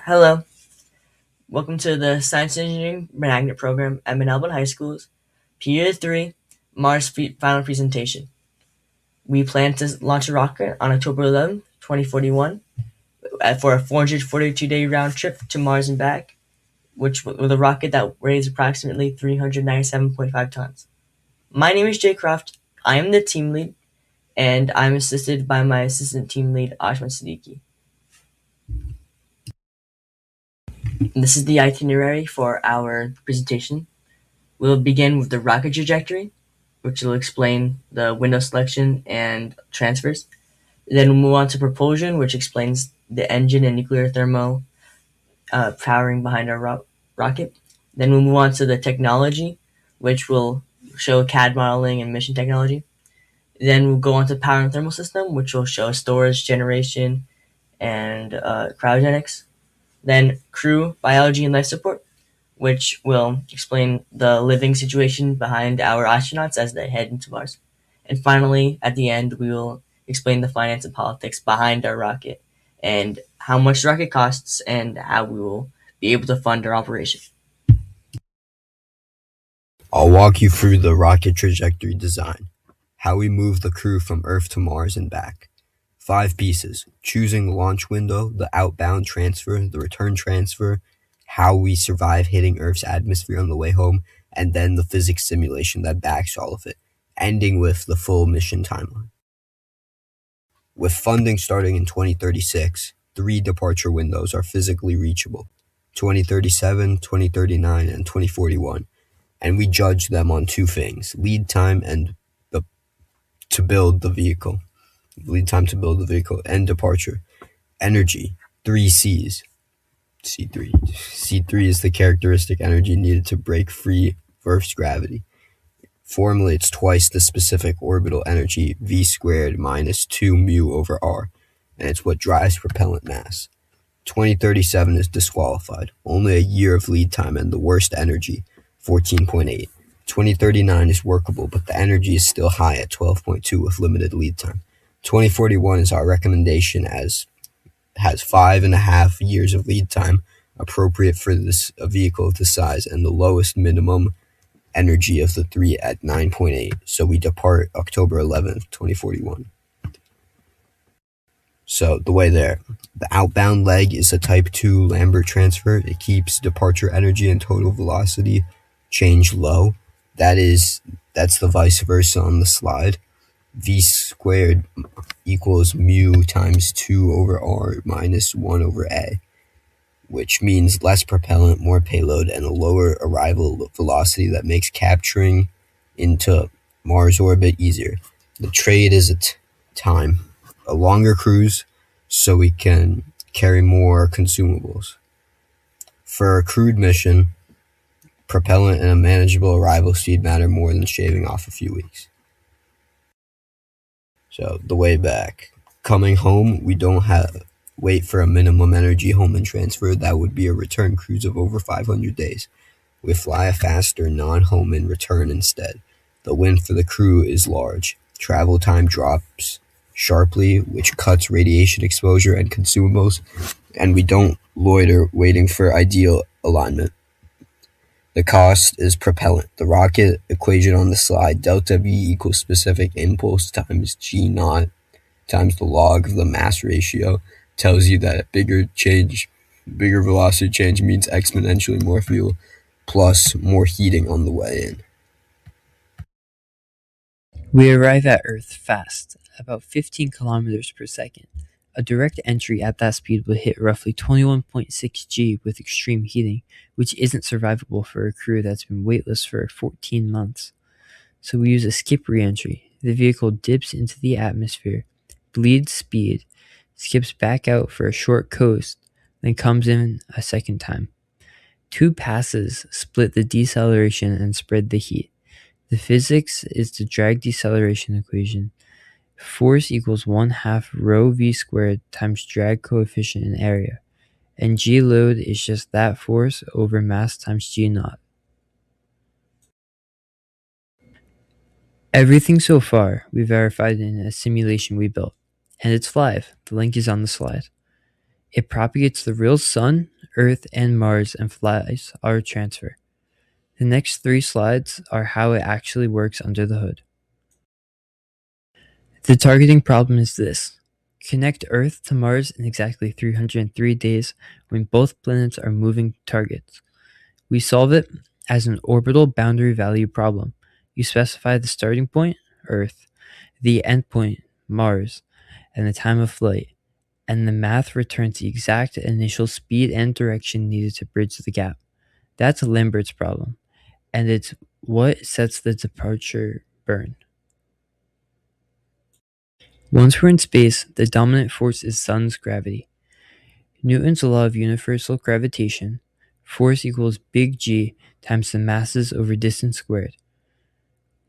Hello, welcome to the Science Engineering Magnet Program at Manalban High School's Period 3 Final Presentation. We plan to launch a rocket on October 11, 2041 for a 442-day round trip to Mars and back, with a rocket that weighs approximately 397.5 tons. My name is Jay Croft. I am the team lead, and I'm assisted by my assistant team lead, Ashman Siddiqui. This is the itinerary for our presentation. We'll begin with the rocket trajectory, which will explain the window selection and transfers. Then we'll move on to propulsion, which explains the engine and nuclear thermo powering behind our rocket. Then we'll move on to the technology, which will show CAD modeling and mission technology. Then we'll go on to power and thermal system, which will show storage, generation, and cryogenics. Then crew, biology, and life support, which will explain the living situation behind our astronauts as they head into Mars. And finally, at the end, we will explain the finance and politics behind our rocket and how much the rocket costs and how we will be able to fund our operation. I'll walk you through the rocket trajectory design, how we move the crew from Earth to Mars and back. 5 pieces: choosing the launch window, the outbound transfer, the return transfer, how we survive hitting Earth's atmosphere on the way home, and then the physics simulation that backs all of it, ending with the full mission timeline. With funding starting in 2036, 3 departure windows are physically reachable: 2037, 2039, and 2041, and we judge them on 2 things: lead time to build the vehicle. Lead time to build the vehicle and departure. Energy, 3 C's. C3. C3 is the characteristic energy needed to break free of Earth's gravity. Formally, it's twice the specific orbital energy, v squared minus 2 mu over r, and it's what drives propellant mass. 2037 is disqualified. Only a year of lead time and the worst energy, 14.8. 2039 is workable, but the energy is still high at 12.2 with limited lead time. 2041 is our recommendation, as has 5.5 years of lead time, appropriate for a vehicle of this size, and the lowest minimum energy of the 3 at 9.8. So we depart October 11th, 2041. So the way there, the outbound leg is a type 2 Lambert transfer. It keeps departure energy and total velocity change low. That's the vice versa on the slide. V squared equals mu times 2 over r minus 1 over a, which means less propellant, more payload, and a lower arrival velocity that makes capturing into Mars orbit easier. The trade is a longer cruise so we can carry more consumables. For a crewed mission, propellant and a manageable arrival speed matter more than shaving off a few weeks. So the way back, coming home, we don't wait for a minimum energy home and transfer. That would be a return cruise of over 500 days. We fly a faster non-home and return instead. The win for the crew is large. Travel time drops sharply, which cuts radiation exposure and consumables, and we don't loiter waiting for ideal alignment. The cost is propellant. The rocket equation on the slide, delta V equals specific impulse times G naught times the log of the mass ratio, tells you that a bigger velocity change means exponentially more fuel plus more heating on the way in. We arrive at Earth fast, about 15 kilometers per second. A direct entry at that speed will hit roughly 21.6 G with extreme heating, which isn't survivable for a crew that's been weightless for 14 months. So we use a skip re-entry. The vehicle dips into the atmosphere, bleeds speed, skips back out for a short coast, then comes in a second time. 2 passes split the deceleration and spread the heat. The physics is the drag deceleration equation. Force equals 1/2 rho v squared times drag coefficient in area, and G load is just that force over mass times G naught. Everything so far we verified in a simulation we built, and it's live. The link is on the slide. It propagates the real sun Earth and Mars and flies our transfer. The next 3 slides are how it actually works under the hood. The targeting problem is this. Connect Earth to Mars in exactly 303 days when both planets are moving targets. We solve it as an orbital boundary value problem. You specify the starting point, Earth, the endpoint, Mars, and the time of flight, and the math returns the exact initial speed and direction needed to bridge the gap. That's Lambert's problem, and it's what sets the departure burn. Once we're in space, the dominant force is sun's gravity. Newton's law of universal gravitation, force equals big G times the masses over distance squared.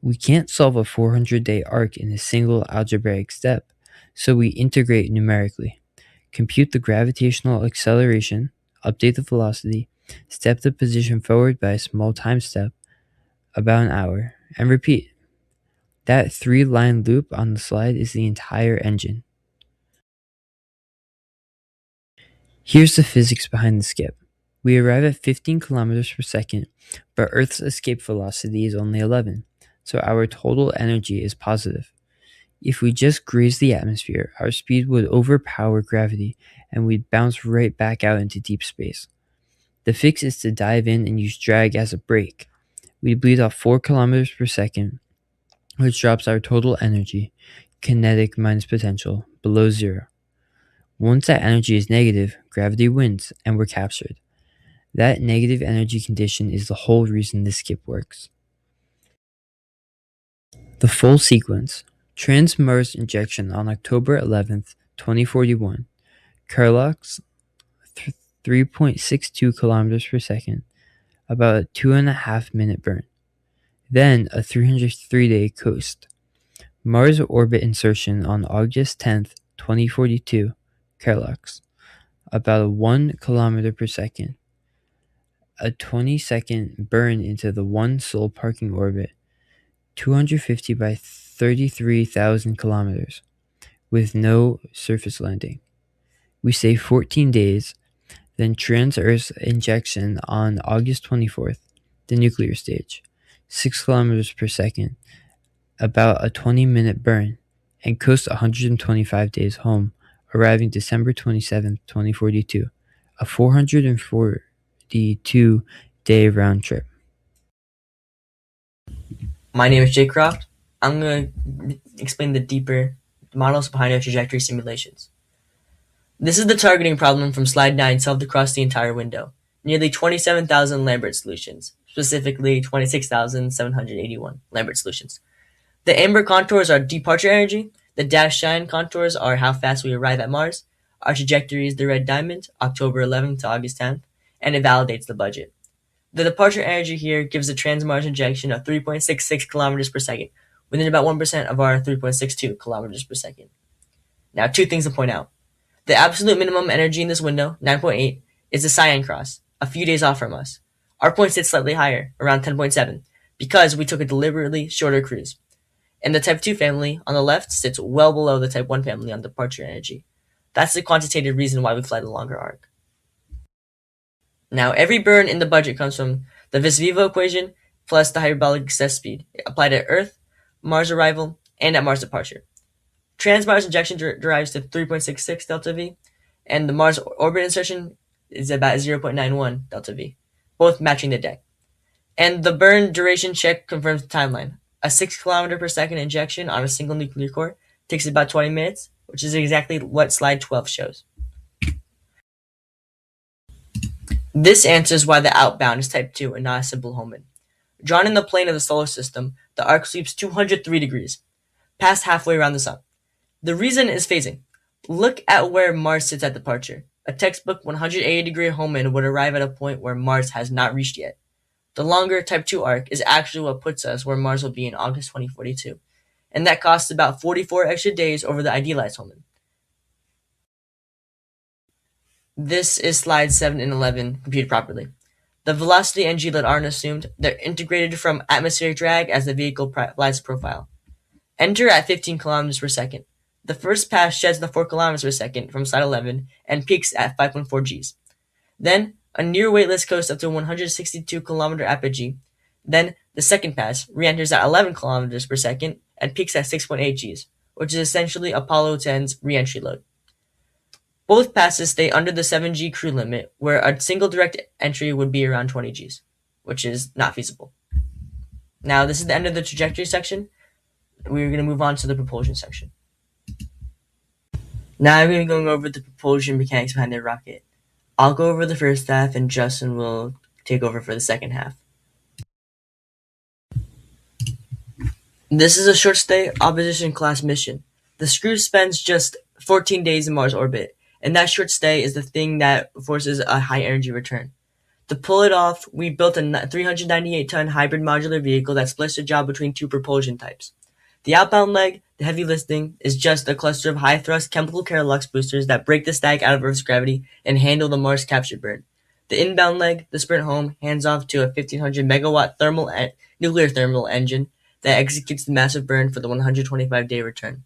We can't solve a 400-day arc in a single algebraic step, so we integrate numerically. Compute the gravitational acceleration, update the velocity, step the position forward by a small time step, about an hour, and repeat. That 3-line loop on the slide is the entire engine. Here's the physics behind the skip. We arrive at 15 kilometers per second, but Earth's escape velocity is only 11, so our total energy is positive. If we just graze the atmosphere, our speed would overpower gravity and we'd bounce right back out into deep space. The fix is to dive in and use drag as a brake. We bleed off 4 kilometers per second, which drops our total energy, kinetic minus potential, below 0. Once that energy is negative, gravity wins and we're captured. That negative energy condition is the whole reason this skip works. The full sequence. Trans-Mars injection on October 11th, 2041. Kerlox, 3.62 kilometers per second, about a 2.5 minute burn. Then a 303-day coast. Mars orbit insertion on August 10th, 2042. Kerlox, about a 1 kilometer per second. A 20-second burn into the one Sol parking orbit, 250 by 33,000 kilometers, with no surface landing. We say 14 days, then trans-Earth injection on August 24th, the nuclear stage, 6 kilometers per second, about a 20-minute burn, and coast 125 days home, arriving December 27th, 2042, a 442-day round trip. My name is Jay Croft. I'm going to explain the deeper models behind our trajectory simulations. This is the targeting problem from slide 9 solved across the entire window. Nearly 27,000 Lambert solutions, specifically 26,781 Lambert solutions. The amber contours are departure energy. The dashed shine contours are how fast we arrive at Mars. Our trajectory is the red diamond, October 11th to August 10th, and it validates the budget. The departure energy here gives a trans-Mars injection of 3.66 kilometers per second, within about 1% of our 3.62 kilometers per second. Now, 2 things to point out. The absolute minimum energy in this window, 9.8, is the cyan cross, a few days off from us. Our point sits slightly higher, around 10.7, because we took a deliberately shorter cruise. And the Type 2 family on the left sits well below the Type 1 family on departure energy. That's the quantitative reason why we fly the longer arc. Now, every burn in the budget comes from the vis-vivo equation plus the hyperbolic excess speed applied at Earth, Mars arrival, and at Mars departure. Trans-Mars injection derives to 3.66 delta V, and the Mars orbit insertion is about 0.91 delta V, both matching the deck. And the burn duration check confirms the timeline. A 6 kilometer per second injection on a single nuclear core takes about 20 minutes, which is exactly what slide 12 shows. This answers why the outbound is Type 2 and not a simple home-in. Drawn in the plane of the solar system, the arc sweeps 203 degrees, past halfway around the sun. The reason is phasing. Look at where Mars sits at departure. A textbook 180-degree home-in would arrive at a point where Mars has not reached yet. The longer Type 2 arc is actually what puts us where Mars will be in August 2042, and that costs about 44 extra days over the idealized home-in. This is slides 7 and 11 computed properly. The velocity and g-let aren't assumed. They're integrated from atmospheric drag as the vehicle flies profile. Enter at 15 kilometers per second. The first pass sheds the 4 kilometers per second from slide 11 and peaks at 5.4 Gs. Then a near weightless coast up to 162-kilometer apogee. Then the second pass re-enters at 11 kilometers per second and peaks at 6.8 Gs, which is essentially Apollo 10's re-entry load. Both passes stay under the 7G crew limit, where a single direct entry would be around 20 Gs, which is not feasible. Now, this is the end of the trajectory section. We're going to move on to the propulsion section. Now I'm going to go over the propulsion mechanics behind the rocket. I'll go over the first half, and Justin will take over for the second half. This is a short-stay opposition-class mission. The Screw spends just 14 days in Mars orbit, and that short stay is the thing that forces a high-energy return. To pull it off, we built a 398-ton hybrid modular vehicle that splits the job between two propulsion types. The outbound leg, the heavy lifting, is just a cluster of high-thrust chemical Carolux boosters that break the stack out of Earth's gravity and handle the Mars capture burn. The inbound leg, the sprint home, hands off to a 1,500-megawatt nuclear thermal engine that executes the massive burn for the 125-day return.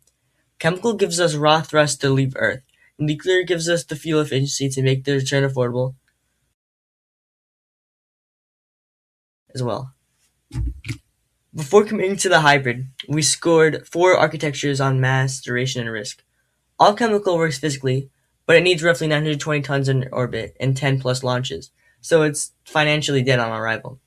Chemical gives us raw thrust to leave Earth. Nuclear gives us the fuel efficiency to make the return affordable as well. Before committing to the hybrid, we scored 4 architectures on mass, duration, and risk. All chemical works physically, but it needs roughly 920 tons in orbit and 10 plus launches, so it's financially dead on arrival.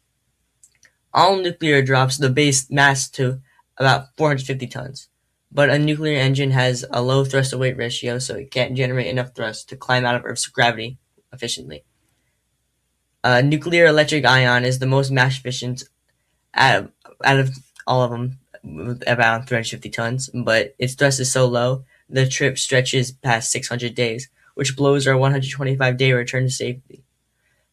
All nuclear drops the base mass to about 450 tons, but a nuclear engine has a low thrust-to-weight ratio, so it can't generate enough thrust to climb out of Earth's gravity efficiently. Nuclear electric ion is the most mass efficient out of all of them, with around 350 tons, but its thrust is so low, the trip stretches past 600 days, which blows our 125-day return to safety.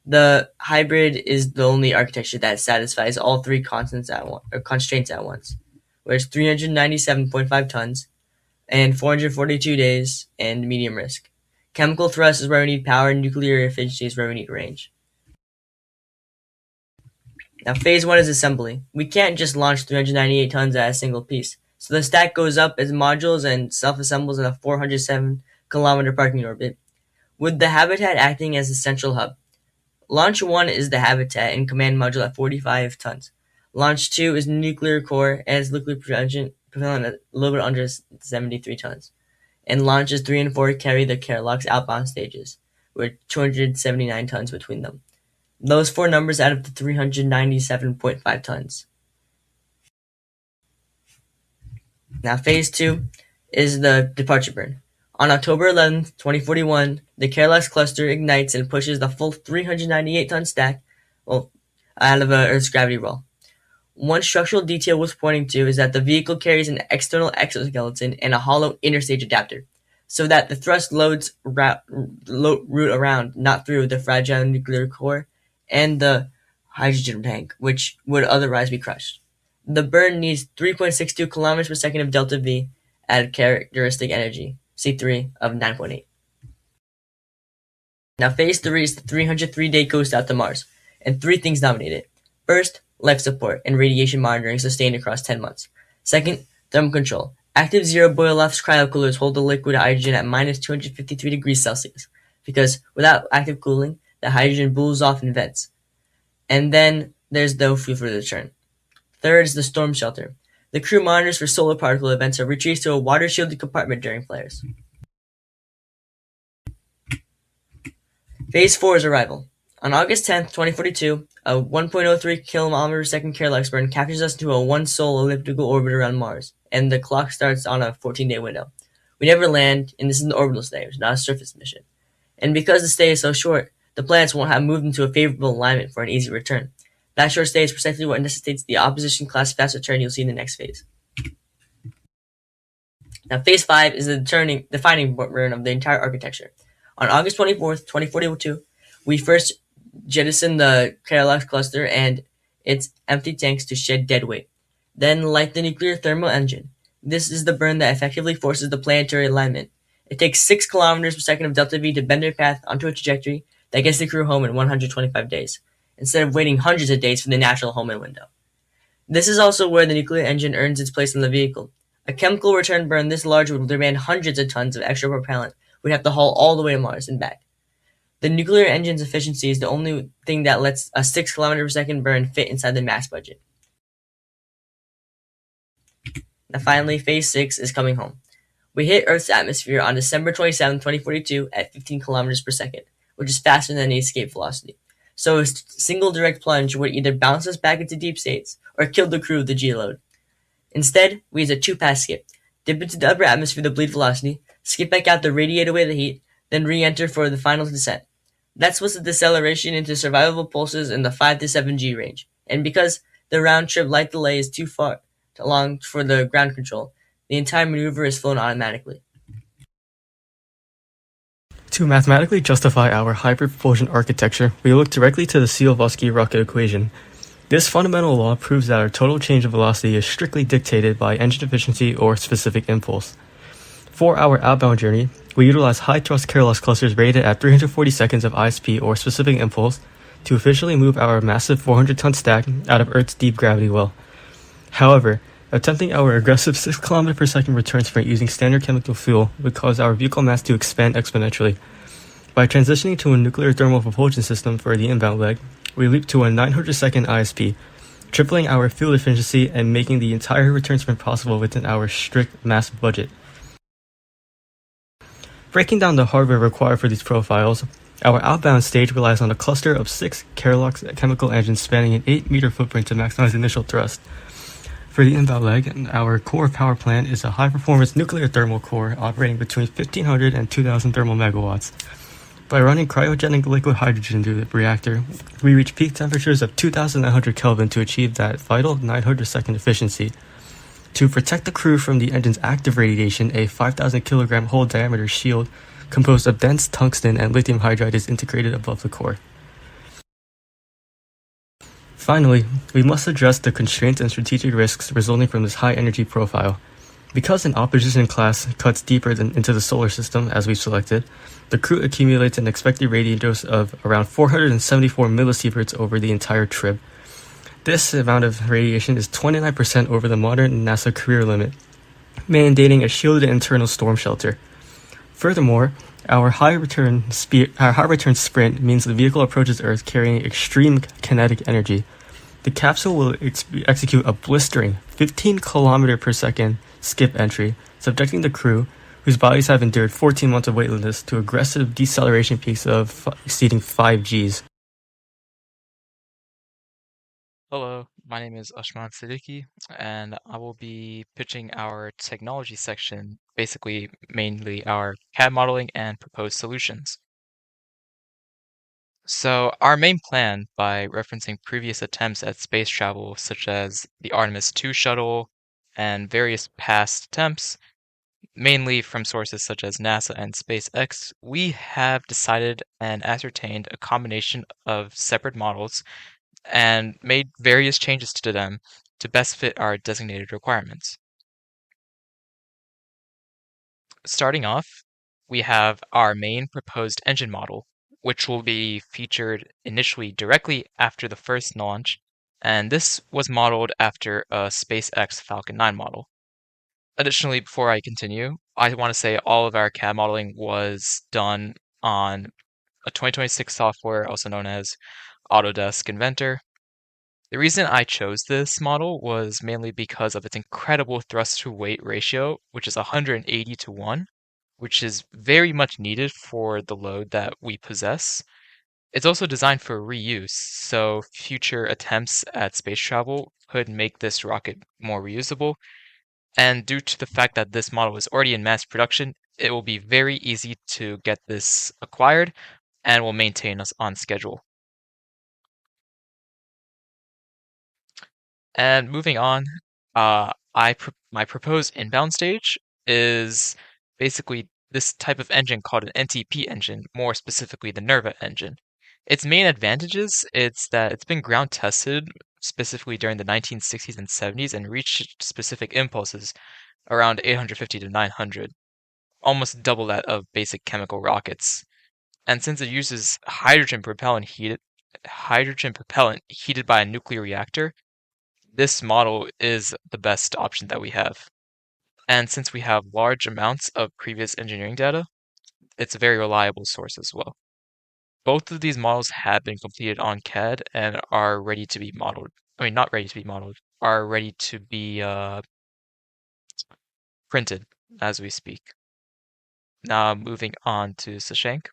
The hybrid is the only architecture that satisfies all 3 constraints at once, where it's 397.5 tons and 442 days and medium risk. Chemical thrust is where we need power, and nuclear efficiency is where we need range. Now, phase 1 is assembly. We can't just launch 398 tons at a single piece, so the stack goes up as modules and self-assembles in a 407-kilometer parking orbit, with the habitat acting as the central hub. Launch 1 is the habitat and command module at 45 tons. Launch 2 is nuclear core and its nuclear propellant at a little bit under 73 tons. And launches 3 and 4 carry the Carolux outbound stages, with 279 tons between them. Those 4 numbers add up to 397.5 tons. Now, phase 2 is the departure burn. On October 11, 2041, the Carolux cluster ignites and pushes the full 398-ton stack out of Earth's gravity well. One structural detail worth pointing to is that the vehicle carries an external exoskeleton and a hollow interstage adapter, so that the thrust loads route around, not through, the fragile nuclear core and the hydrogen tank, which would otherwise be crushed. The burn needs 3.62 kilometers per second of delta V at characteristic energy, C3 of 9.8. Now, phase 3 is the 303-day coast out to Mars, and 3 things dominate it. First, life support and radiation monitoring sustained across 10 months. Second, thermal control. Active zero boil-offs cryocoolers hold the liquid hydrogen at minus 253 degrees Celsius, because without active cooling, the hydrogen bools off in vents. And then there's no fuel for the return. Third is the storm shelter. The crew monitors for solar particle events are retreats to a water-shielded compartment during flares. Phase 4 is arrival. On August 10th, 2042, a 1.03 km per second Carolux burn captures us into a one-sol elliptical orbit around Mars, and the clock starts on a 14-day window. We never land, and this is an orbital stage, not a surface mission. And because the stay is so short, the planets won't have moved into a favorable alignment for an easy return. That short stay is precisely what necessitates the opposition-class fast return you'll see in the next phase. Now, phase 5 is the defining burn of the entire architecture. On August 24th, 2042, we first jettison the Carolux cluster and its empty tanks to shed dead weight. Then light the nuclear thermal engine. This is the burn that effectively forces the planetary alignment. It takes 6 kilometers per second of delta V to bend their path onto a trajectory that gets the crew home in 125 days, instead of waiting hundreds of days for the natural home-in window. This is also where the nuclear engine earns its place in the vehicle. A chemical return burn this large would demand hundreds of tons of extra propellant we'd have to haul all the way to Mars and back. The nuclear engine's efficiency is the only thing that lets a 6 km per second burn fit inside the mass budget. Now finally, phase 6 is coming home. We hit Earth's atmosphere on December 27, 2042 at 15 kilometers per second, which is faster than the escape velocity. So a single direct plunge would either bounce us back into deep states or kill the crew with the G-load. Instead, we use a two-pass skip. Dip into the upper atmosphere with the bleed velocity, skip back out to radiate away the heat, then re-enter for the final descent. That splits the deceleration into survivable pulses in the 5 to 7 G range. And because the round-trip light delay is too far long for the ground control, the entire maneuver is flown automatically. To mathematically justify our hyperpropulsion architecture, we look directly to the Tsiolkovsky rocket equation. This fundamental law proves that our total change of velocity is strictly dictated by engine efficiency or specific impulse. For our outbound journey, we utilize high-thrust Kerlos clusters rated at 340 seconds of ISP or specific impulse to efficiently move our massive 400-ton stack out of Earth's deep gravity well. However, attempting our aggressive 6 km per second return sprint using standard chemical fuel would cause our vehicle mass to expand exponentially. By transitioning to a nuclear thermal propulsion system for the inbound leg, we leap to a 900-second ISP, tripling our fuel efficiency and making the entire return sprint possible within our strict mass budget. Breaking down the hardware required for these profiles, our outbound stage relies on a cluster of 6 Kerlos chemical engines spanning an 8-meter footprint to maximize initial thrust. For the inbound leg, our core power plant is a high-performance nuclear thermal core operating between 1,500 and 2,000 thermal megawatts. By running cryogenic liquid hydrogen through the reactor, we reach peak temperatures of 2,900 Kelvin to achieve that vital 900-second efficiency. To protect the crew from the engine's active radiation, a 5,000 kilogram hole diameter shield composed of dense tungsten and lithium hydride is integrated above the core. Finally, we must address the constraints and strategic risks resulting from this high energy profile. Because an opposition class cuts deeper into the solar system, as we've selected, the crew accumulates an expected radiation dose of around 474 millisieverts over the entire trip. This amount of radiation is 29% over the modern NASA career limit, mandating a shielded internal storm shelter. Furthermore, our high return sprint means the vehicle approaches Earth carrying extreme kinetic energy. The capsule will execute a blistering 15 km per second skip entry, subjecting the crew, whose bodies have endured 14 months of weightlessness, to aggressive deceleration peaks of exceeding 5 Gs. Hello, my name is Ashman Siddiqui, and I will be pitching our technology section, basically mainly our CAD modeling and proposed solutions. So our main plan, by referencing previous attempts at space travel, such as the Artemis 2 shuttle and various past attempts, mainly from sources such as NASA and SpaceX, we have decided and ascertained a combination of separate models and made various changes to them to best fit our designated requirements. Starting off, we have our main proposed engine model, which will be featured initially directly after the first launch, and this was modeled after a SpaceX Falcon 9 model. Additionally, before I continue, I want to say all of our CAD modeling was done on a 2026 software, also known as Autodesk Inventor. The reason I chose this model was mainly because of its incredible thrust-to-weight ratio, which is 180 to 1, which is very much needed for the load that we possess. It's also designed for reuse, so future attempts at space travel could make this rocket more reusable. And due to the fact that this model is already in mass production, it will be very easy to get this acquired and will maintain us on schedule. And moving on, my proposed inbound stage is basically this type of engine called an NTP engine, more specifically the Nerva engine. Its main advantages is that it's been ground tested specifically during the 1960s and 70s and reached specific impulses around 850 to 900, almost double that of basic chemical rockets. And since it uses hydrogen propellant heated by a nuclear reactor, this model is the best option that we have. And since we have large amounts of previous engineering data, it's a very reliable source as well. Both of these models have been completed on CAD and are ready to be modeled. I mean, not ready to be modeled, are ready to be printed as we speak. Now moving on to Sashank.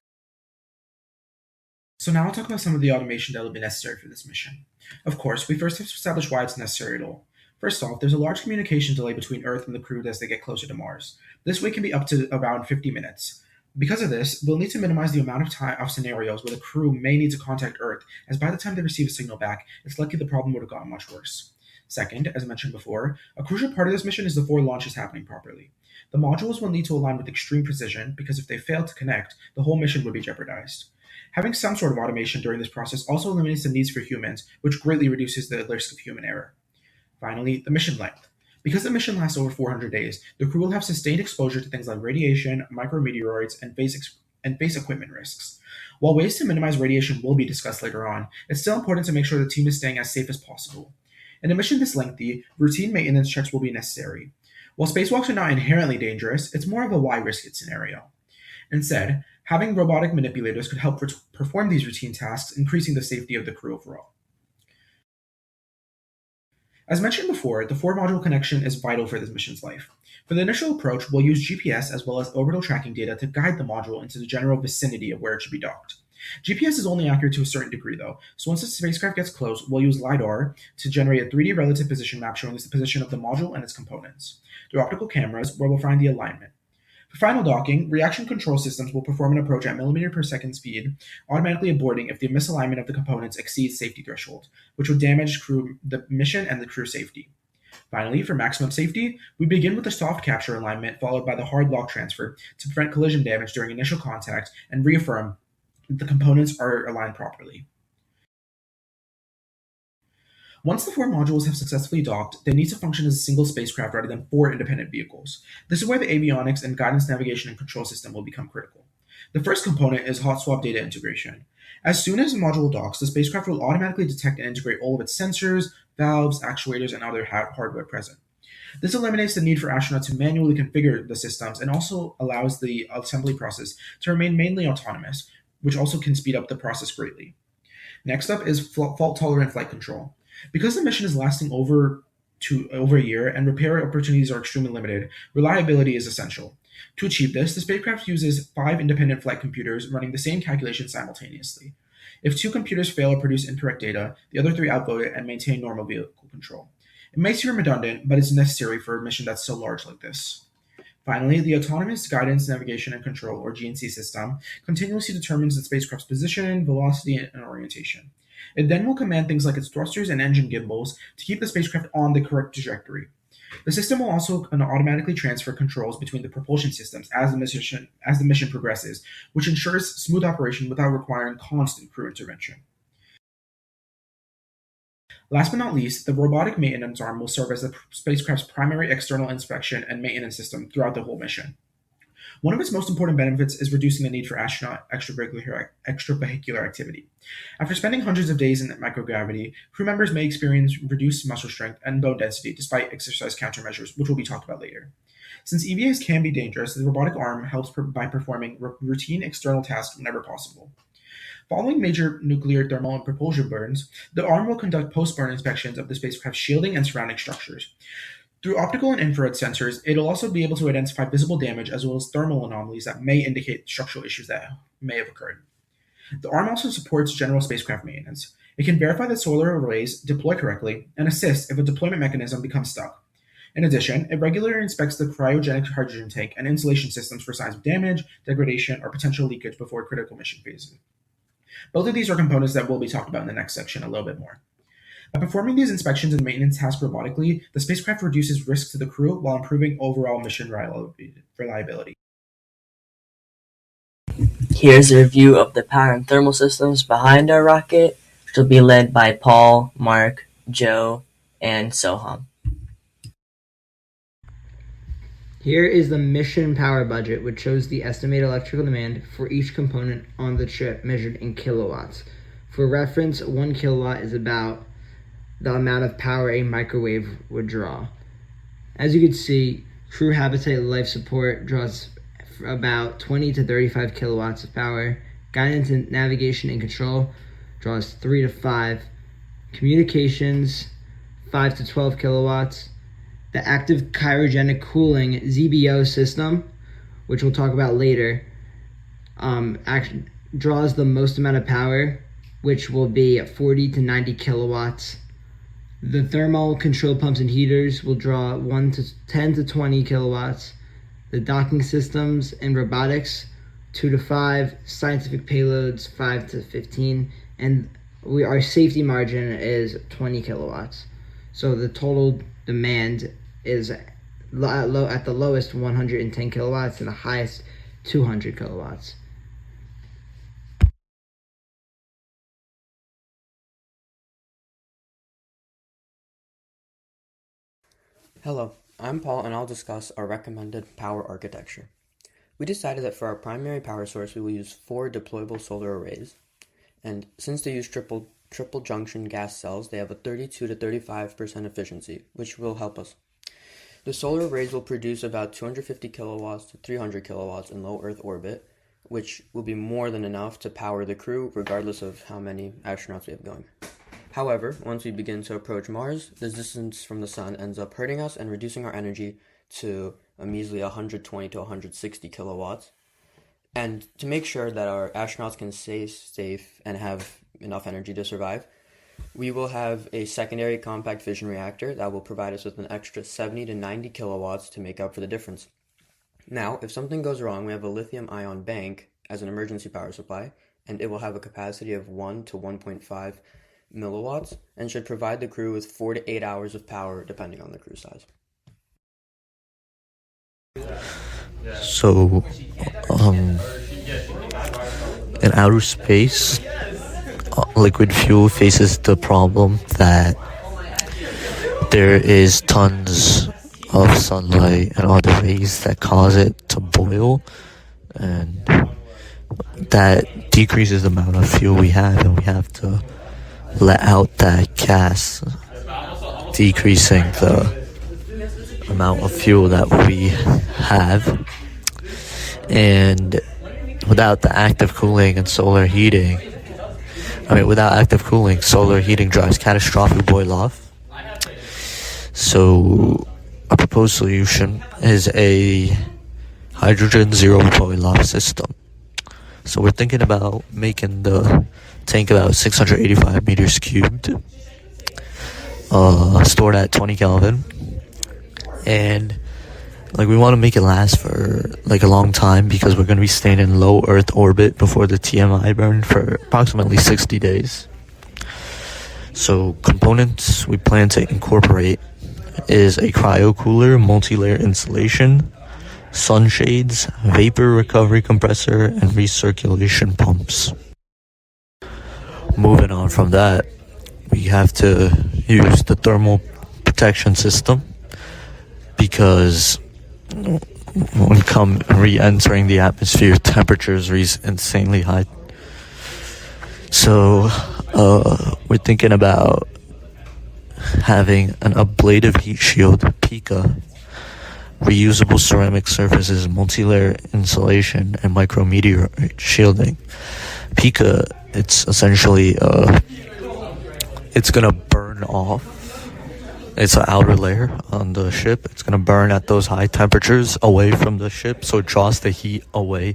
So now I'll talk about some of the automation that will be necessary for this mission. Of course, we first have to establish why it's necessary at all. First off, there's a large communication delay between Earth and the crew as they get closer to Mars. This wait can be up to around 50 minutes. Because of this, we'll need to minimize the amount of time of scenarios where the crew may need to contact Earth, as by the time they receive a signal back, it's likely the problem would have gotten much worse. Second, as mentioned before, a crucial part of this mission is the 4 launches happening properly. The modules will need to align with extreme precision because if they fail to connect, the whole mission would be jeopardized. Having some sort of automation during this process also eliminates the needs for humans, which greatly reduces the risk of human error. Finally, the mission length. Because the mission lasts over 400 days, the crew will have sustained exposure to things like radiation, micrometeoroids, and base equipment risks. While ways to minimize radiation will be discussed later on, it's still important to make sure the team is staying as safe as possible. In a mission this lengthy, routine maintenance checks will be necessary. While spacewalks are not inherently dangerous, it's more of a why risk it scenario. Instead, having robotic manipulators could help perform these routine tasks, increasing the safety of the crew overall. As mentioned before, the 4-module connection is vital for this mission's life. For the initial approach, we'll use GPS as well as orbital tracking data to guide the module into the general vicinity of where it should be docked. GPS is only accurate to a certain degree though, so once the spacecraft gets close, we'll use LiDAR to generate a 3D relative position map showing us the position of the module and its components. Through optical cameras, where we'll find the alignment. For final docking, reaction control systems will perform an approach at millimeter per second speed, automatically aborting if the misalignment of the components exceeds safety threshold, which would damage the mission and the crew safety. Finally, for maximum safety, we begin with the soft capture alignment followed by the hard lock transfer to prevent collision damage during initial contact and reaffirm that the components are aligned properly. Once the 4 modules have successfully docked, they need to function as a single spacecraft rather than 4 independent vehicles. This is where the avionics and guidance, navigation, and control system will become critical. The first component is hot swap data integration. As soon as the module docks, the spacecraft will automatically detect and integrate all of its sensors, valves, actuators, and other hardware present. This eliminates the need for astronauts to manually configure the systems and also allows the assembly process to remain mainly autonomous, which also can speed up the process greatly. Next up is fault-tolerant flight control. Because the mission is lasting over a year and repair opportunities are extremely limited, reliability is essential. To achieve this, the spacecraft uses 5 independent flight computers running the same calculation simultaneously. If 2 computers fail or produce incorrect data, the other 3 outvote it and maintain normal vehicle control. It may seem redundant, but it's necessary for a mission that's so large like this. Finally, the Autonomous Guidance, Navigation, and Control, or GNC system, continuously determines the spacecraft's position, velocity, and orientation. It then will command things like its thrusters and engine gimbals to keep the spacecraft on the correct trajectory. The system will also automatically transfer controls between the propulsion systems as the mission progresses, which ensures smooth operation without requiring constant crew intervention. Last but not least, the robotic maintenance arm will serve as the spacecraft's primary external inspection and maintenance system throughout the whole mission. One of its most important benefits is reducing the need for astronaut extravehicular activity. After spending hundreds of days in microgravity, crew members may experience reduced muscle strength and bone density despite exercise countermeasures, which will be talked about later. Since EVAs can be dangerous, the robotic arm helps by performing routine external tasks whenever possible. Following major nuclear, thermal, and propulsion burns, the arm will conduct post-burn inspections of the spacecraft's shielding and surrounding structures. Through optical and infrared sensors, it'll also be able to identify visible damage as well as thermal anomalies that may indicate structural issues that may have occurred. The arm also supports general spacecraft maintenance. It can verify that solar arrays deploy correctly and assist if a deployment mechanism becomes stuck. In addition, it regularly inspects the cryogenic hydrogen tank and insulation systems for signs of damage, degradation, or potential leakage before critical mission phases. Both of these are components that will be talked about in the next section a little bit more. By performing these inspections and maintenance tasks robotically, the spacecraft reduces risk to the crew while improving overall mission reliability. Here's a review of the power and thermal systems behind our rocket, which will be led by Paul, Mark, Joe, and Soham. Here is the mission power budget, which shows the estimated electrical demand for each component on the chip measured in kilowatts. For reference, 1 kilowatt is about the amount of power a microwave would draw. As you can see, crew habitat life support draws about 20 to 35 kilowatts of power. Guidance and navigation and control draws 3 to 5. Communications, 5 to 12 kilowatts. The active cryogenic cooling ZBO system, which we'll talk about later, draws the most amount of power, which will be 40 to 90 kilowatts. The thermal control pumps and heaters will draw 10 to 20 kilowatts. The docking systems and robotics, 2 to 5. Scientific payloads, 5 to 15. And our safety margin is 20 kilowatts. So the total demand is at the lowest 110 kilowatts and the highest 200 kilowatts. Hello, I'm Paul and I'll discuss our recommended power architecture. We decided that for our primary power source we will use 4 deployable solar arrays, and since they use triple junction gas cells, they have a 32 to 35% efficiency, which will help us. The solar arrays will produce about 250 kilowatts to 300 kilowatts in low Earth orbit, which will be more than enough to power the crew regardless of how many astronauts we have going. However, once we begin to approach Mars, the distance from the Sun ends up hurting us and reducing our energy to a measly 120 to 160 kilowatts. And to make sure that our astronauts can stay safe and have enough energy to survive, we will have a secondary compact fission reactor that will provide us with an extra 70 to 90 kilowatts to make up for the difference. Now, if something goes wrong, we have a lithium-ion bank as an emergency power supply, and it will have a capacity of 1 to 1.5 milliwatts and should provide the crew with 4 to 8 hours of power depending on the crew size. So, in outer space, liquid fuel faces the problem that there is tons of sunlight and other rays that cause it to boil, and that decreases the amount of fuel we have, and we have to let out that gas, decreasing the amount of fuel that we have. And without the active cooling and solar heating, without active cooling, solar heating drives catastrophic boil-off. So a proposed solution is a hydrogen zero boil-off system. So we're thinking about making the tank about 685 meters cubed, stored at 20 Kelvin, and we want to make it last for a long time because we're going to be staying in low Earth orbit before the TMI burn for approximately 60 days. So components we plan to incorporate is a cryo cooler, multi-layer insulation, sunshades, vapor recovery compressor, and recirculation pumps. Moving on from that, we have to use the thermal protection system because when re-entering the atmosphere, temperatures reach insanely high. So we're thinking about having an ablative heat shield, PICA, reusable ceramic surfaces, multi-layer insulation, and micrometeorite shielding. PICA, it's essentially it's gonna burn off. It's an outer layer on the ship. It's gonna burn at those high temperatures away from the ship, so it draws the heat away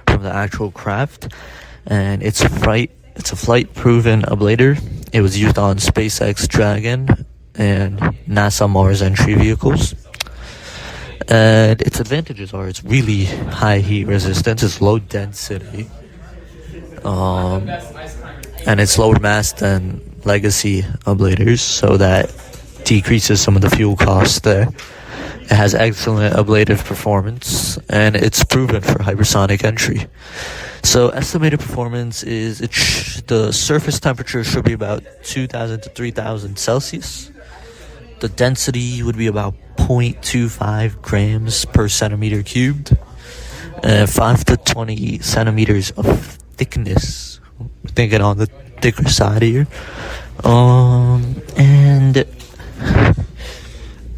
from the actual craft. And it's a flight-proven ablator. It was used on SpaceX Dragon and NASA Mars entry vehicles. And its advantages are it's really high heat resistance, it's low density, and it's lower mass than legacy ablators, so that decreases some of the fuel costs there. It has excellent ablative performance, and it's proven for hypersonic entry. So estimated performance is the surface temperature should be about 2,000 to 3,000 Celsius. The density would be about 0.25 grams per centimeter cubed, 5 to 20 centimeters of thickness. We're thinking on the thicker side here. And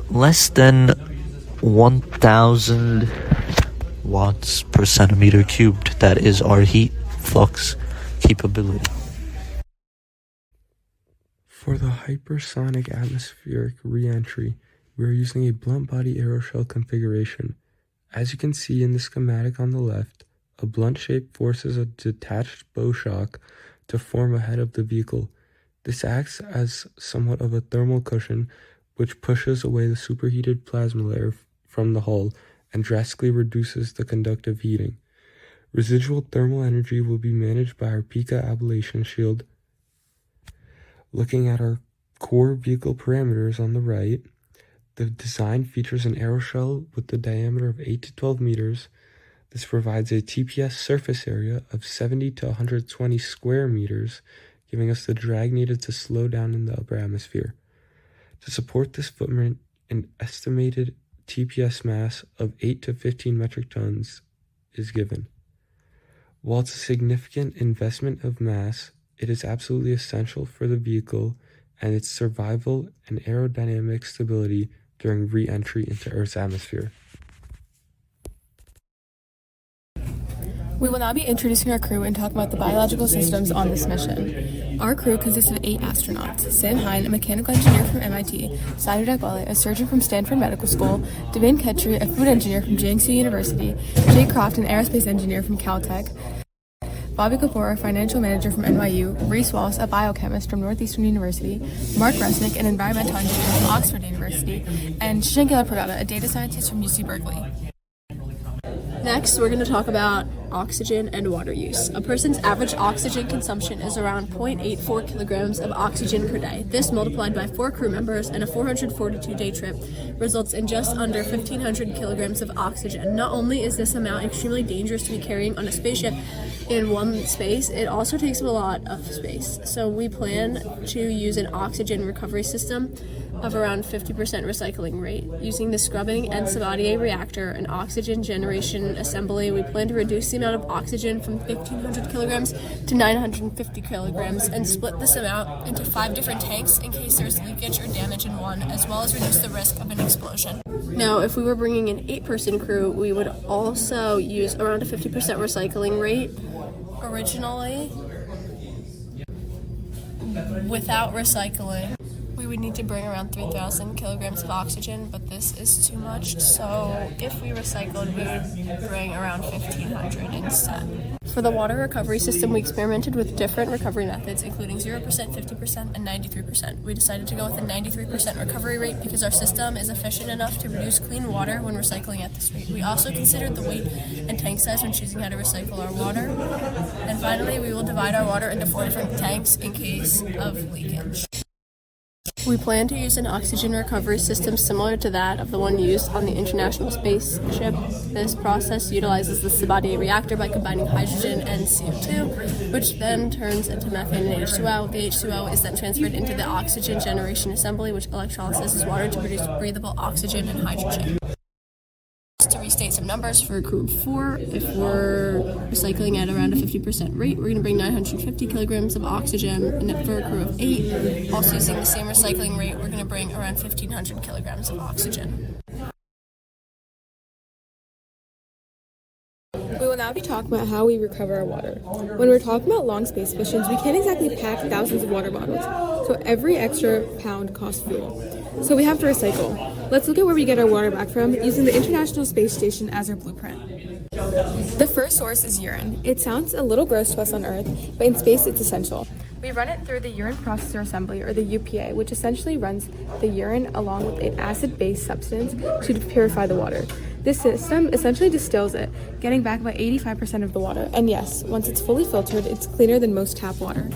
less than 1,000 watts per centimeter cubed. That is our heat flux capability. For the hypersonic atmospheric re-entry, we are using a blunt body aeroshell configuration. As you can see in the schematic on the left, a blunt shape forces a detached bow shock to form ahead of the vehicle. This acts as somewhat of a thermal cushion, which pushes away the superheated plasma layer from the hull and drastically reduces the conductive heating. Residual thermal energy will be managed by our Pica ablation shield. Looking at our core vehicle parameters on the right, the design features an aeroshell with the diameter of 8 to 12 meters. This provides a TPS surface area of 70 to 120 square meters, giving us the drag needed to slow down in the upper atmosphere. To support this footprint, an estimated TPS mass of 8 to 15 metric tons is given. While it's a significant investment of mass, it is absolutely essential for the vehicle and its survival and aerodynamic stability during re-entry into Earth's atmosphere. We will now be introducing our crew and talk about the biological systems on this mission. Our crew consists of 8 astronauts: Hein, a mechanical engineer from MIT, Dakwale, a surgeon from Stanford Medical School, Khettry, a food engineer from Jiangsu University, Croft, an aerospace engineer from Caltech, Kapoor, a financial manager from NYU, Wallace, a biochemist from Northeastern University, Reznik, an environmental engineer from Oxford University, and Yellapragada, a data scientist from UC Berkeley. Next, we're going to talk about oxygen and water use. A person's average oxygen consumption is around 0.84 kilograms of oxygen per day. This, multiplied by 4 crew members and a 442-day trip, results in just under 1,500 kilograms of oxygen. Not only is this amount extremely dangerous to be carrying on a spaceship in one space, it also takes up a lot of space. So we plan to use an oxygen recovery system of around 50% recycling rate. Using the scrubbing and Sabatier reactor and oxygen generation assembly, we plan to reduce the amount of oxygen from 1,500 kilograms to 950 kilograms and split this amount into 5 different tanks in case there's leakage or damage in one, as well as reduce the risk of an explosion. Now, if we were bringing an 8-person crew, we would also use around a 50% recycling rate. Originally, without recycling, we would need to bring around 3,000 kilograms of oxygen, but this is too much, so if we recycled, we would bring around 1,500 instead. For the water recovery system, we experimented with different recovery methods, including 0%, 50%, and 93%. We decided to go with a 93% recovery rate because our system is efficient enough to produce clean water when recycling at this rate. We also considered the weight and tank size when choosing how to recycle our water. And finally, we will divide our water into 4 different tanks in case of leakage. We plan to use an oxygen recovery system similar to that of the one used on the International Space Ship. This process utilizes the Sabatier reactor by combining hydrogen and CO2, which then turns into methane and H2O. The H2O is then transferred into the oxygen generation assembly, which electrolyzes water to produce breathable oxygen and hydrogen. To restate some numbers for a crew of 4, if we're recycling at around a 50% rate, we're going to bring 950 kilograms of oxygen, and for a crew of 8, also using the same recycling rate, we're going to bring around 1,500 kilograms of oxygen. We will now be talking about how we recover our water. When we're talking about long space missions, we can't exactly pack thousands of water bottles, so every extra pound costs fuel. So we have to recycle. Let's look at where we get our water back from, using the International Space Station as our blueprint. The first source is urine. It sounds a little gross to us on Earth, but in space it's essential. We run it through the urine processor assembly, or the UPA, which essentially runs the urine along with an acid-based substance to purify the water. This system essentially distills it, getting back about 85% of the water. And yes, once it's fully filtered, it's cleaner than most tap water.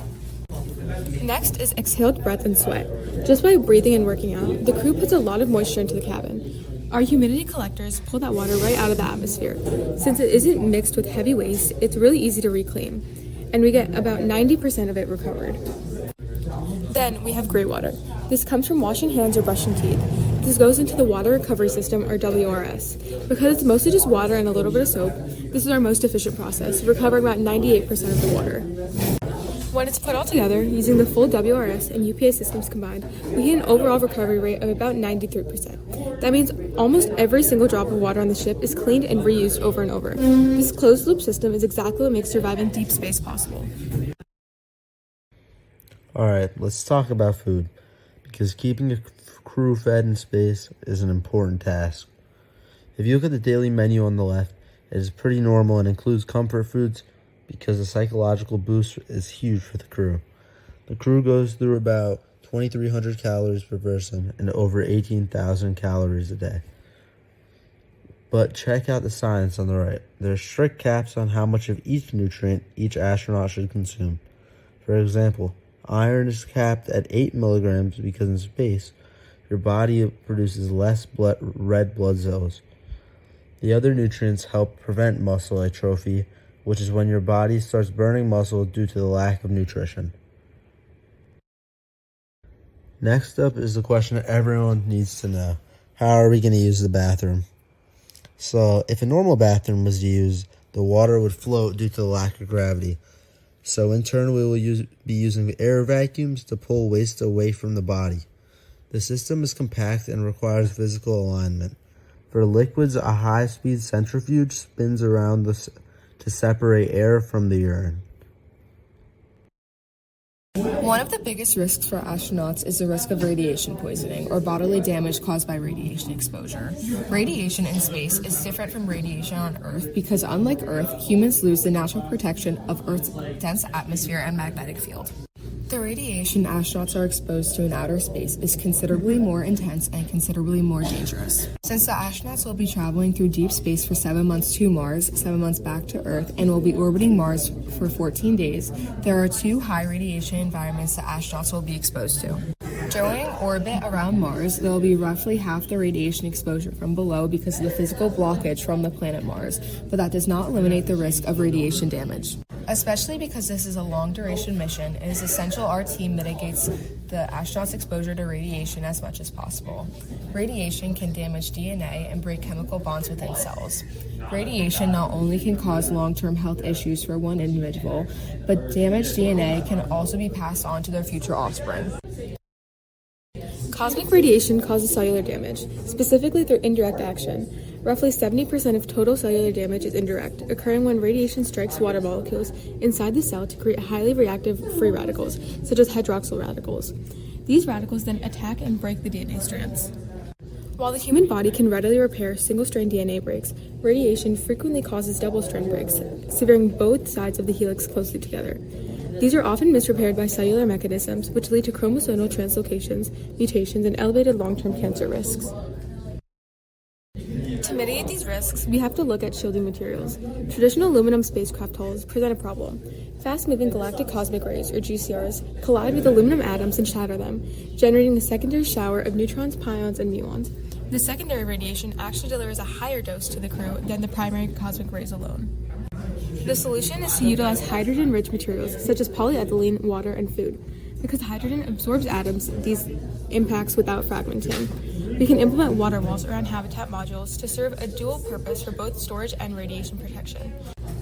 Next is exhaled breath and sweat. Just by breathing and working out, the crew puts a lot of moisture into the cabin. Our humidity collectors pull that water right out of the atmosphere. Since it isn't mixed with heavy waste, it's really easy to reclaim, and we get about 90% of it recovered. Then we have gray water. This comes from washing hands or brushing teeth. This goes into the water recovery system, or WRS. Because it's mostly just water and a little bit of soap, this is our most efficient process, recovering about 98% of the water. When it's put all together, using the full WRS and UPS systems combined, we get an overall recovery rate of about 93%. That means almost every single drop of water on the ship is cleaned and reused over and over. This closed-loop system is exactly what makes surviving deep space possible. Alright, let's talk about food, because keeping a crew fed in space is an important task. If you look at the daily menu on the left, it is pretty normal and includes comfort foods because the psychological boost is huge for the crew. The crew goes through about 2,300 calories per person and over 18,000 calories a day. But check out the science on the right. There are strict caps on how much of each nutrient each astronaut should consume. For example, iron is capped at 8 milligrams because in space, your body produces less red blood cells. The other nutrients help prevent muscle atrophy, which is when your body starts burning muscle due to the lack of nutrition. Next up is the question that everyone needs to know. How are we going to use the bathroom? So, if a normal bathroom was used, the water would float due to the lack of gravity. So in turn, we will be using air vacuums to pull waste away from the body. The system is compact and requires physical alignment. For liquids, a high-speed centrifuge spins around to separate air from the urine. One of the biggest risks for astronauts is the risk of radiation poisoning or bodily damage caused by radiation exposure. Radiation in space is different from radiation on Earth because, unlike Earth, humans lose the natural protection of Earth's dense atmosphere and magnetic field. The radiation astronauts are exposed to in outer space is considerably more intense and considerably more dangerous. Since the astronauts will be traveling through deep space for 7 months to Mars, 7 months back to Earth, and will be orbiting Mars for 14 days, there are 2 high radiation environments the astronauts will be exposed to. During orbit around Mars, there will be roughly half the radiation exposure from below because of the physical blockage from the planet Mars, but that does not eliminate the risk of radiation damage. Especially because this is a long-duration mission, it is essential our team mitigates the astronauts' exposure to radiation as much as possible. Radiation can damage DNA and break chemical bonds within cells. Radiation not only can cause long-term health issues for one individual, but damaged DNA can also be passed on to their future offspring. Cosmic radiation causes cellular damage, specifically through indirect action. Roughly 70% of total cellular damage is indirect, occurring when radiation strikes water molecules inside the cell to create highly reactive free radicals, such as hydroxyl radicals. These radicals then attack and break the DNA strands. While the human body can readily repair single-strand DNA breaks, radiation frequently causes double-strand breaks, severing both sides of the helix closely together. These are often misrepaired by cellular mechanisms, which lead to chromosomal translocations, mutations, and elevated long-term cancer risks. To mitigate these risks, we have to look at shielding materials. Traditional aluminum spacecraft hulls present a problem. Fast-moving galactic cosmic rays, or GCRs, collide with aluminum atoms and shatter them, generating a secondary shower of neutrons, pions, and muons. The secondary radiation actually delivers a higher dose to the crew than the primary cosmic rays alone. The solution is to utilize hydrogen-rich materials, such as polyethylene, water, and food. Because hydrogen absorbs atoms, these impacts without fragmenting. We can implement water walls around habitat modules to serve a dual purpose for both storage and radiation protection.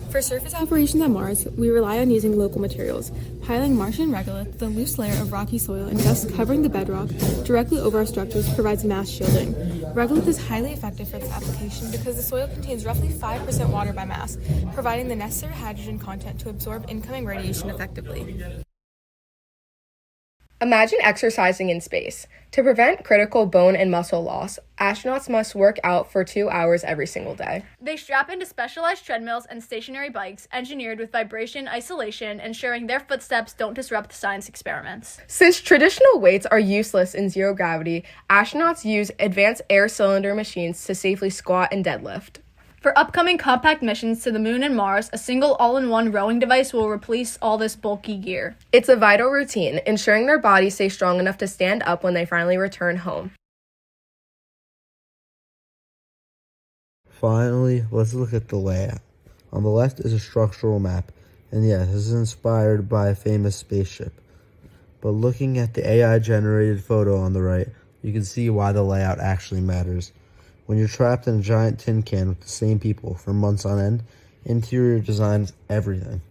For surface operations on Mars, we rely on using local materials, piling Martian regolith, the loose layer of rocky soil and dust covering the bedrock directly over our structures provides mass shielding. Regolith is highly effective for this application because the soil contains roughly 5% water by mass, providing the necessary hydrogen content to absorb incoming radiation effectively. Imagine exercising in space. To prevent critical bone and muscle loss, astronauts must work out for 2 hours every single day. They strap into specialized treadmills and stationary bikes engineered with vibration isolation, ensuring their footsteps don't disrupt the science experiments. Since traditional weights are useless in zero gravity, astronauts use advanced air cylinder machines to safely squat and deadlift. For upcoming compact missions to the Moon and Mars, a single all-in-one rowing device will replace all this bulky gear. It's a vital routine, ensuring their bodies stay strong enough to stand up when they finally return home. Finally, let's look at the layout. On the left is a structural map, and yes, this is inspired by a famous spaceship. But looking at the AI-generated photo on the right, you can see why the layout actually matters. When you're trapped in a giant tin can with the same people for months on end, interior design is everything.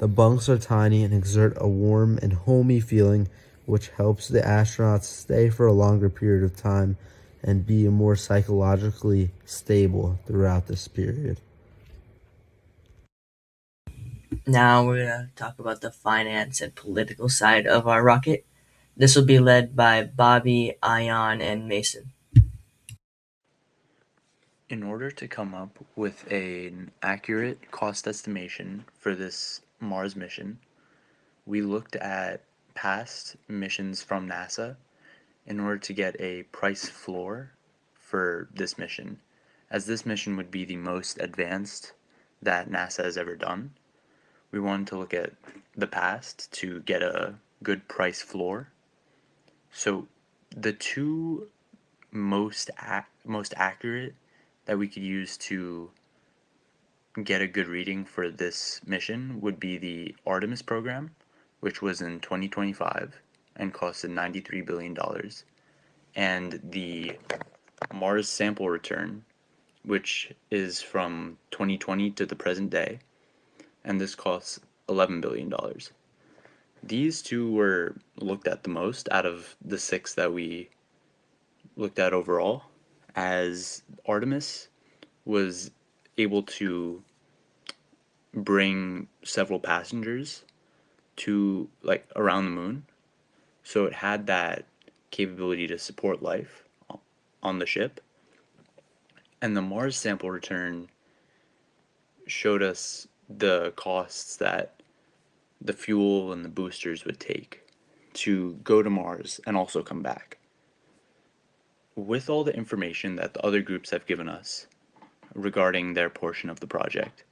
The bunks are tiny and exert a warm and homey feeling, which helps the astronauts stay for a longer period of time and be more psychologically stable throughout this period. Now we're going to talk about the finance and political side of our rocket. This will be led by Bobby, Ion, and Mason. In order to come up with an accurate cost estimation for this Mars mission, we looked at past missions from NASA in order to get a price floor for this mission, as this mission would be the most advanced that NASA has ever done. We wanted to look at the past to get a good price floor. So the two most accurate that we could use to get a good reading for this mission would be the Artemis program, which was in 2025 and costed $93 billion, and the Mars sample return, which is from 2020 to the present day, and this costs $11 billion. These two were looked at the most out of the 6 that we looked at overall, as Artemis was able to bring several passengers to around the moon, so it had that capability to support life on the ship. And the Mars sample return showed us the costs that the fuel and the boosters would take to go to Mars and also come back. With all the information that the other groups have given us regarding their portion of the project,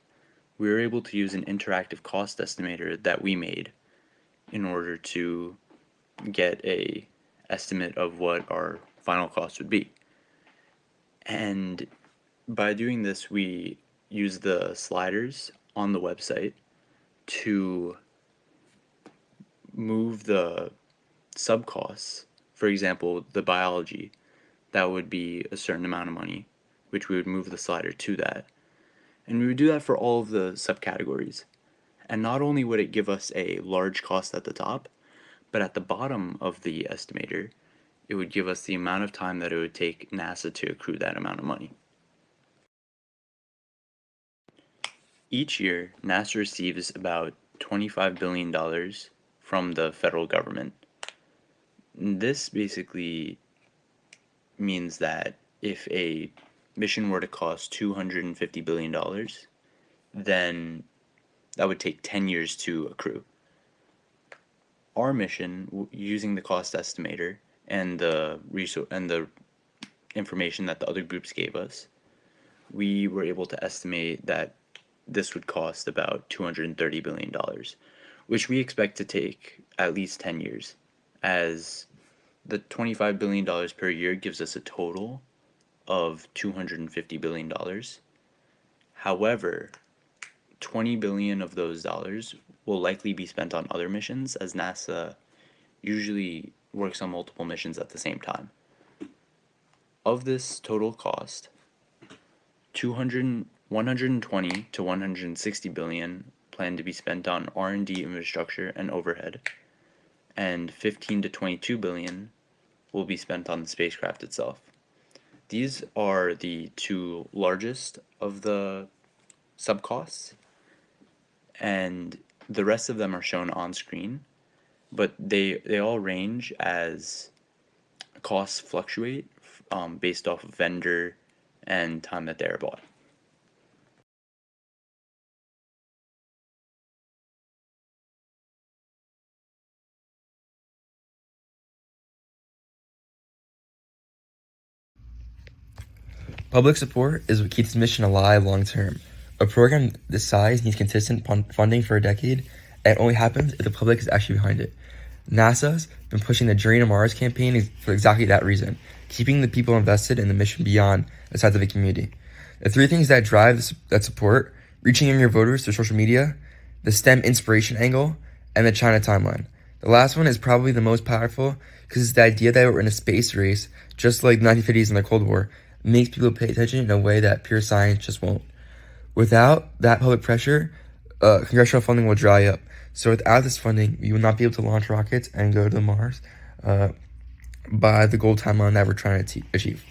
we were able to use an interactive cost estimator that we made in order to get a estimate of what our final cost would be. And by doing this, we used the sliders on the website to move the subcosts. For example, the biology, that would be a certain amount of money, which we would move the slider to that. And we would do that for all of the subcategories. And not only would it give us a large cost at the top, but at the bottom of the estimator, it would give us the amount of time that it would take NASA to accrue that amount of money. Each year, NASA receives about $25 billion from the federal government. This basically means that if a mission were to cost $250 billion, then that would take 10 years to accrue. Our mission, using the cost estimator and the information that the other groups gave us, we were able to estimate that this would cost about $230 billion, which we expect to take at least 10 years, as the $25 billion per year gives us a total of $250 billion. However, $20 billion of those dollars will likely be spent on other missions, as NASA usually works on multiple missions at the same time. Of this total cost, 120 to 160 billion plan to be spent on R&D infrastructure and overhead, and 15 to 22 billion will be spent on the spacecraft itself. These are the two largest of the subcosts, and the rest of them are shown on screen, but they all range as costs fluctuate based off of vendor and time that they are bought. Public support is what keeps the mission alive long term. A program this size needs consistent funding for a decade, and it only happens if the public is actually behind it. NASA's been pushing the Journey to Mars campaign for exactly that reason, keeping the people invested in the mission beyond the scientific community. The three things that drive that support: reaching your voters through social media, the STEM inspiration angle, and the China timeline. The last one is probably the most powerful because it's the idea that we're in a space race, just like the 1950s and the Cold War, makes people pay attention in a way that pure science just won't. Without that public pressure, congressional funding will dry up. So without this funding, we will not be able to launch rockets and go to Mars by the goal timeline that we're trying to achieve.